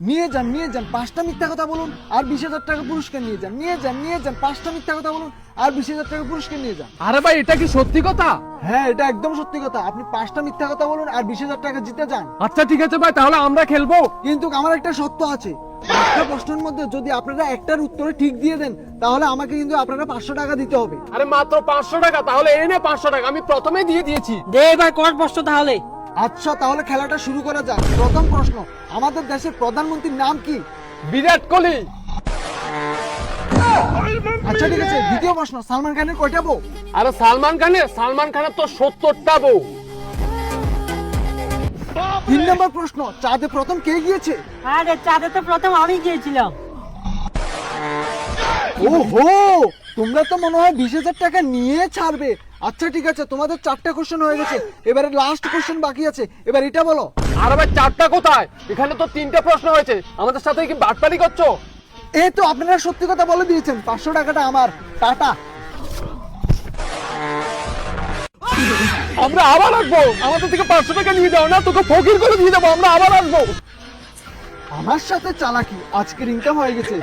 নিয়ে যান 5টা মিথ্যা কথা বলুন আর 20,000 টাকা পুরস্কার নিয়ে যান। 5টা মিথ্যা কথা বলুন আর 20,000 টাকা পুরস্কার নিয়ে যান। আরে ভাই এটা কি সত্যি কথা? হ্যাঁ, এটা একদম সত্যি কথা। আপনি 5টা মিথ্যা কথা বলুন আর 20,000 টাকা জিতে যান। আচ্ছা ঠিক আছে ভাই, তাহলে আমরা খেলবো। কিন্তু আমার একটা শর্ত আছে, 5টা প্রশ্নের মধ্যে যদি আপনারা একটার উত্তরে ঠিক দিয়ে দেন তাহলে আমাকে কিন্তু আপনারা 500 টাকা দিতে হবে। আরে মাত্র 500 টাকা? তাহলে এই নে 500 টাকা, আমি প্রথমেই দিয়ে দিয়েছি। দে এবার কর প্রশ্ন তাহলে। আচ্ছা, তাহলে খেলাটা শুরু করা যাক। প্রথম প্রশ্ন, আমাদের দেশের প্রধানমন্ত্রীর নাম কি? বিরাট কোহলি। আচ্ছা ঠিক আছে, দ্বিতীয় প্রশ্ন, সালমান খানের কয়টা বউ? আরে সালমান খানের তো 70টা বউ। 3 নম্বর প্রশ্ন, চাঁদে প্রথম কে গিয়েছে? আরে চাঁদে তো প্রথম আমি গিয়েছিলাম। ওহো, তোমরা তো মনে হয় 20,000 টাকা নিয়ে ছাড়বে। আচ্ছা ঠিক আছে, তোমাদের 4টা কোশ্চেন হয়ে গেছে, এবারে লাস্ট কোশ্চেন বাকি আছে। এবার এটা বলো। আরে ভাই 4টা কোথায়? এখানে তো 3টে প্রশ্ন হয়েছে, আমাদের সাথে কি বাটপারি করছো? এই তো আপনারা সত্যি কথা বলে দিয়েছেন, 500 টাকাটা আমার। টাটা। আমরা আবার আসবো, আমাদের থেকে 500 টাকা নিয়ে যাও না, তোকে ফকির করে দিয়ে যাবো, আমরা আবার আসবো। আমার সাথে চালাকি, আজকের ইনকাম হয়ে গেছে।